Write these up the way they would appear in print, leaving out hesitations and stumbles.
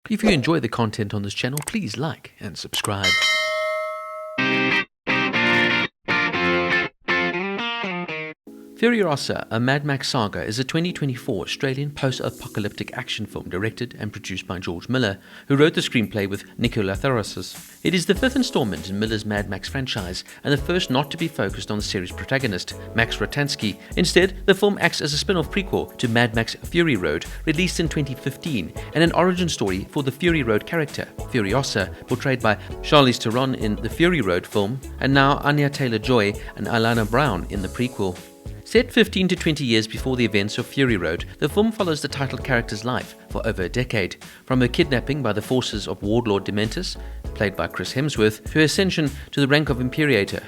If you enjoy the content on this channel, please like and subscribe. Furiosa, a Mad Max Saga is a 2024 Australian post-apocalyptic action film directed and produced by George Miller, who wrote the screenplay with Nico Lathouris. It is the fifth installment in Miller's Mad Max franchise and the first not to be focused on the series' protagonist, Max Rockatansky. Instead, the film acts as a spin-off prequel to Mad Max Fury Road, released in 2015, and an origin story for the Fury Road character, Furiosa, portrayed by Charlize Theron in the Fury Road film, and now Anya Taylor-Joy and Alyla Browne in the prequel. Set 15 to 20 years before the events of Fury Road, the film follows the title character's life for over a decade, from her kidnapping by the forces of warlord Dementus, played by Chris Hemsworth, to her ascension to the rank of Imperator.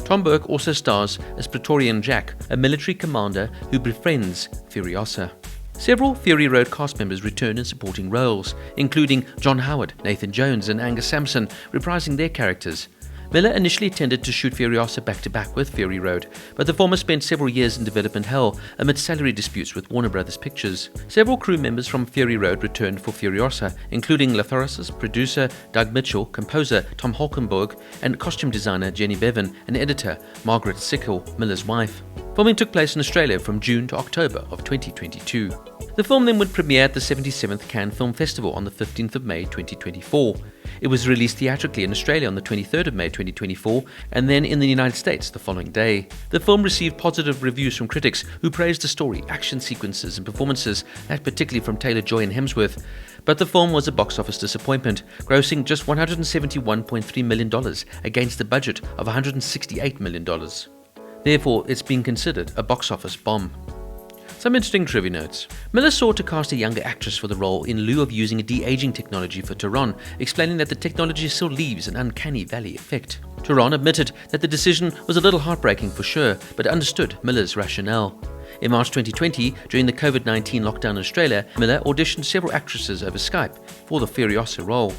Burke also stars as Praetorian Jack, a military commander who befriends Furiosa. Several Fury Road cast members return in supporting roles, including John Howard, Nathan Jones and Angus Sampson, reprising their characters. Miller initially intended to shoot Furiosa back-to-back with Fury Road, but the former spent several years in development hell amid salary disputes with Warner Brothers Pictures. Several crew members from Fury Road returned for Furiosa, including Lathouris, producer Doug Mitchell, composer Tom Holkenborg, and costume designer Jenny Bevan, and editor Margaret Sickle, Miller's wife. Filming took place in Australia from June to October of 2022. The film then would premiere at the 77th Cannes Film Festival on the 15th of May 2024. It was released theatrically in Australia on the 23rd of May 2024 and then in the United States the following day. The film received positive reviews from critics who praised the story, action sequences and performances, that particularly from Taylor-Joy and Hemsworth. But the film was a box office disappointment, grossing just $171.3 million against a budget of $168 million. Therefore, it's been considered a box office bomb. Some interesting trivia notes. Miller sought to cast a younger actress for the role in lieu of using a de-aging technology for Theron, explaining that the technology still leaves an uncanny valley effect. Theron admitted that the decision was a little heartbreaking for sure, but understood Miller's rationale. In March 2020, during the COVID-19 lockdown in Australia, Miller auditioned several actresses over Skype for the Furiosa role.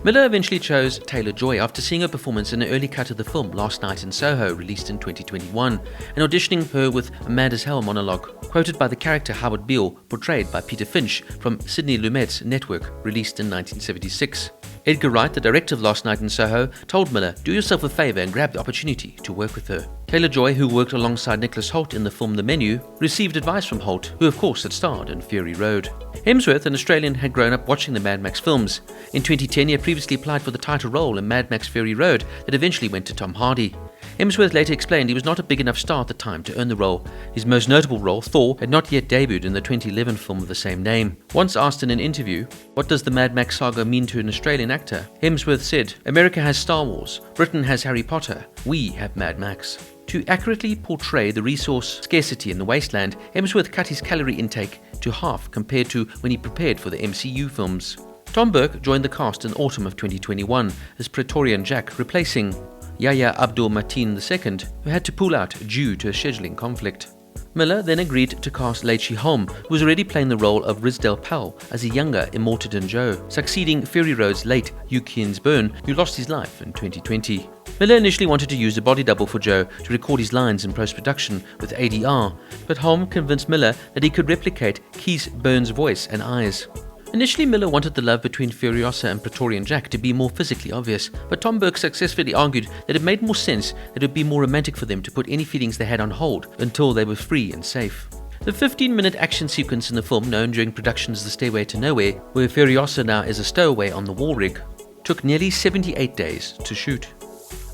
Miller eventually chose Taylor-Joy after seeing her performance in an early cut of the film Last Night in Soho, released in 2021, and auditioning her with a Mad as Hell monologue, quoted by the character Howard Beale, portrayed by Peter Finch from Sidney Lumet's Network, released in 1976. Edgar Wright, the director of Last Night in Soho, told Miller, "Do yourself a favour and grab the opportunity to work with her." Taylor-Joy, who worked alongside Nicholas Hoult in the film The Menu, received advice from Hoult, who of course had starred in Fury Road. Hemsworth, an Australian, had grown up watching the Mad Max films. In 2010, he had previously applied for the title role in Mad Max Fury Road that eventually went to Tom Hardy. Hemsworth later explained he was not a big enough star at the time to earn the role. His most notable role, Thor, had not yet debuted in the 2011 film of the same name. Once asked in an interview, "What does the Mad Max Saga mean to an Australian actor?" Hemsworth said, "America has Star Wars, Britain has Harry Potter, we have Mad Max." To accurately portray the resource scarcity in the wasteland, Hemsworth cut his calorie intake to half compared to when he prepared for the MCU films. Burke joined the cast in autumn of 2021 as Praetorian Jack, replacing Yahya Abdul-Mateen II, who had to pull out due to a scheduling conflict. Miller then agreed to cast Leigh Holm, who was already playing the role of Rizdale Powell as a younger Immortan Joe, succeeding Fury Road's late Hugh Keays-Byrne, who lost his life in 2020. Miller initially wanted to use a body double for Joe to record his lines in post-production with ADR, but Holm convinced Miller that he could replicate Keays-Byrne's voice and eyes. Initially, Miller wanted the love between Furiosa and Praetorian Jack to be more physically obvious, but Burke successfully argued that it made more sense that it would be more romantic for them to put any feelings they had on hold until they were free and safe. The 15-minute action sequence in the film, known during production as The Stairway to Nowhere, where Furiosa now is a stowaway on the war rig, took nearly 78 days to shoot.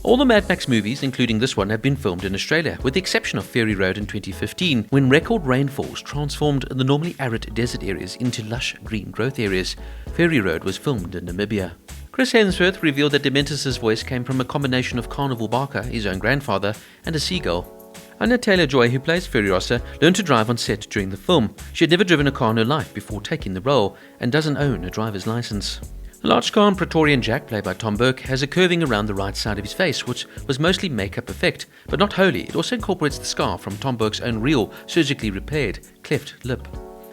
All the Mad Max movies, including this one, have been filmed in Australia, with the exception of Fury Road in 2015, when record rainfalls transformed the normally arid desert areas into lush green growth areas. Fury Road was filmed in Namibia. Chris Hemsworth revealed that Dementus' voice came from a combination of Carnival Barker, his own grandfather, and a seagull. Anya Taylor-Joy, who plays Furiosa, learned to drive on set during the film. She had never driven a car in her life before taking the role, and doesn't own a driver's license. The large car on Praetorian Jack, played by Burke, has a curving around the right side of his face, which was mostly makeup effect, but not wholly. It also incorporates the scar from Burke's own real, surgically repaired, cleft lip.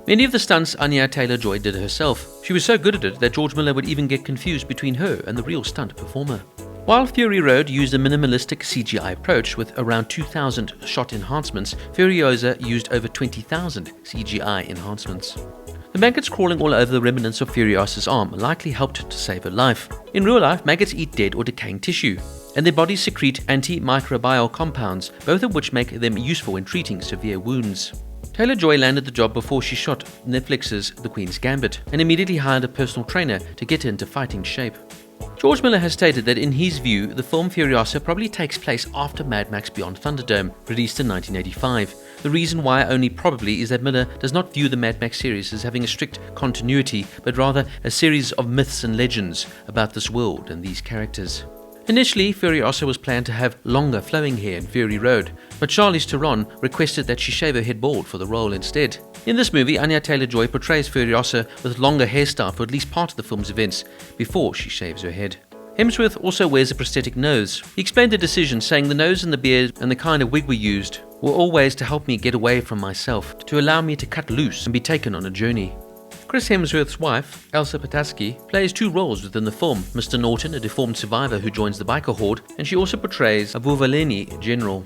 Many of the stunts Anya Taylor-Joy did herself. She was so good at it that George Miller would even get confused between her and the real stunt performer. While Fury Road used a minimalistic CGI approach with around 2,000 shot enhancements, Furiosa used over 20,000 CGI enhancements. The maggots crawling all over the remnants of Furiosa's arm likely helped to save her life. In real life, maggots eat dead or decaying tissue, and their bodies secrete antimicrobial compounds, both of which make them useful in treating severe wounds. Taylor-Joy landed the job before she shot Netflix's The Queen's Gambit, and immediately hired a personal trainer to get her into fighting shape. George Miller has stated that in his view, the film Furiosa probably takes place after Mad Max Beyond Thunderdome, released in 1985. The reason why only probably is that Miller does not view the Mad Max series as having a strict continuity, but rather a series of myths and legends about this world and these characters. Initially, Furiosa was planned to have longer flowing hair in Fury Road, but Charlize Theron requested that she shave her head bald for the role instead. In this movie, Anya Taylor-Joy portrays Furiosa with longer hairstyle for at least part of the film's events before she shaves her head. Hemsworth also wears a prosthetic nose. He explained the decision, saying the nose and the beard and the kind of wig we used were all ways to help me get away from myself, to allow me to cut loose and be taken on a journey. Chris Hemsworth's wife, Alyla Pataski, plays two roles within the film: Mr. Norton, a deformed survivor who joins the biker horde, and she also portrays a Vuvaleni general.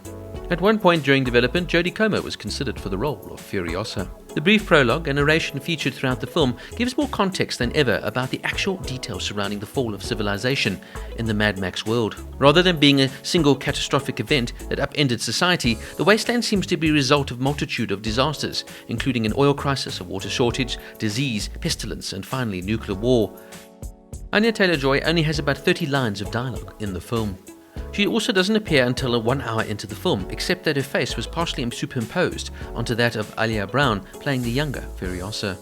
At one point during development, Jodie Comer was considered for the role of Furiosa. The brief prologue and narration featured throughout the film gives more context than ever about the actual details surrounding the fall of civilization in the Mad Max world. Rather than being a single catastrophic event that upended society, the wasteland seems to be a result of a multitude of disasters, including an oil crisis, a water shortage, disease, pestilence, and finally nuclear war. Anya Taylor-Joy only has about 30 lines of dialogue in the film. She also doesn't appear until 1 hour into the film, except that her face was partially superimposed onto that of Alyla Browne playing the younger Furiosa.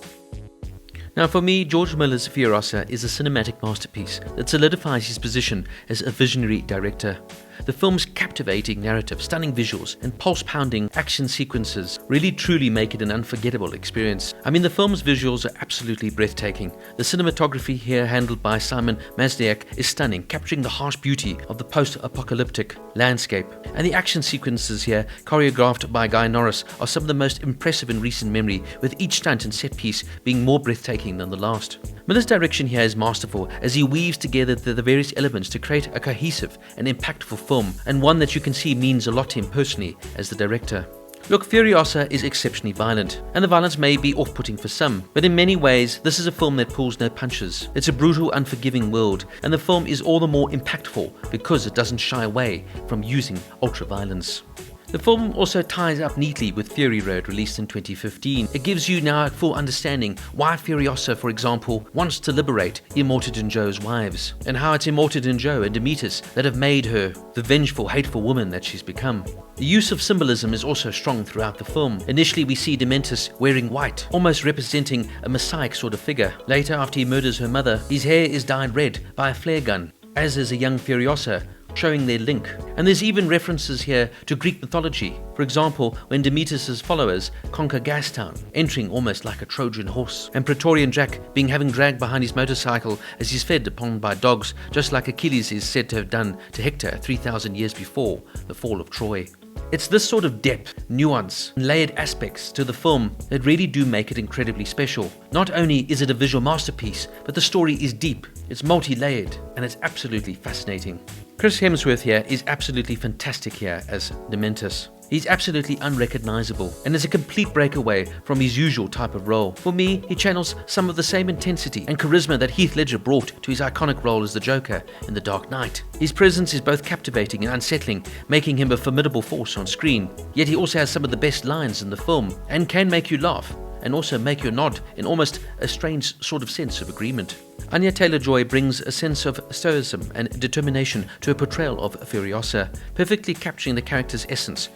Now for me, George Miller's Furiosa is a cinematic masterpiece that solidifies his position as a visionary director. The film's captivating narrative, stunning visuals, and pulse-pounding action sequences really truly make it an unforgettable experience. I mean, the film's visuals are absolutely breathtaking. The cinematography here, handled by Simon Mazdiak, is stunning, capturing the harsh beauty of the post-apocalyptic landscape. And the action sequences here, choreographed by Guy Norris, are some of the most impressive in recent memory, with each stunt and set piece being more breathtaking than the last. Miller's direction here is masterful, as he weaves together the various elements to create a cohesive and impactful film, and one that you can see means a lot to him personally as the director. Look, Furiosa is exceptionally violent, and the violence may be off-putting for some, but in many ways, this is a film that pulls no punches. It's a brutal, unforgiving world, and the film is all the more impactful because it doesn't shy away from using ultra-violence. The film also ties up neatly with Fury Road, released in 2015. It gives you now a full understanding why Furiosa, for example, wants to liberate Immortan Joe's wives, and how it's Immortan Joe and Dementus that have made her the vengeful, hateful woman that she's become. The use of symbolism is also strong throughout the film. Initially, we see Dementus wearing white, almost representing a messiah sort of figure. Later, after he murders her mother, his hair is dyed red by a flare gun, as is a young Furiosa, showing their link. And there's even references here to Greek mythology. For example, when Demetus's followers conquer Gastown, entering almost like a Trojan horse, and Praetorian Jack having dragged behind his motorcycle as he's fed upon by dogs, just like Achilles is said to have done to Hector 3,000 years before the fall of Troy. It's this sort of depth, nuance, and layered aspects to the film that really do make it incredibly special. Not only is it a visual masterpiece, but the story is deep, it's multi-layered, and it's absolutely fascinating. Chris Hemsworth here is absolutely fantastic here as Dementus. He's absolutely unrecognizable and is a complete breakaway from his usual type of role. For me, he channels some of the same intensity and charisma that Heath Ledger brought to his iconic role as the Joker in The Dark Knight. His presence is both captivating and unsettling, making him a formidable force on screen. Yet he also has some of the best lines in the film and can make you laugh and also make you nod in almost a strange sort of sense of agreement. Anya Taylor-Joy brings a sense of stoicism and determination to a portrayal of Furiosa, perfectly capturing the character's essence.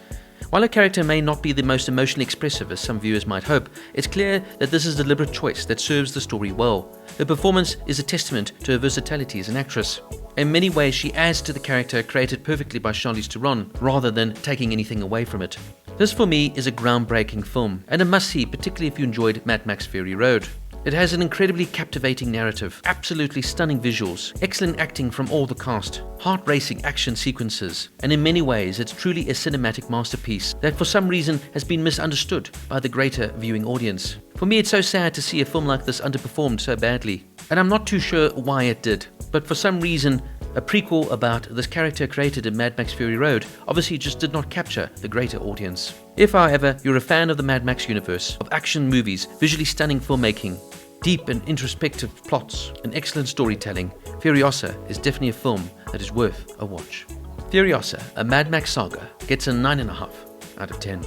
While a character may not be the most emotionally expressive as some viewers might hope, it's clear that this is a deliberate choice that serves the story well. Her performance is a testament to her versatility as an actress. In many ways, she adds to the character created perfectly by Charlize Theron, rather than taking anything away from it. This for me is a groundbreaking film, and a must-see, particularly if you enjoyed Mad Max Fury Road. It has an incredibly captivating narrative, absolutely stunning visuals, excellent acting from all the cast, heart-racing action sequences, and in many ways it's truly a cinematic masterpiece that for some reason has been misunderstood by the greater viewing audience. For me, it's so sad to see a film like this underperformed so badly, and I'm not too sure why it did, but for some reason A prequel about this character created in Mad Max Fury Road obviously just did not capture the greater audience. If, however, you're a fan of the Mad Max universe, of action movies, visually stunning filmmaking, deep and introspective plots, and excellent storytelling, Furiosa is definitely a film that is worth a watch. Furiosa, a Mad Max Saga, gets a 9.5 out of 10.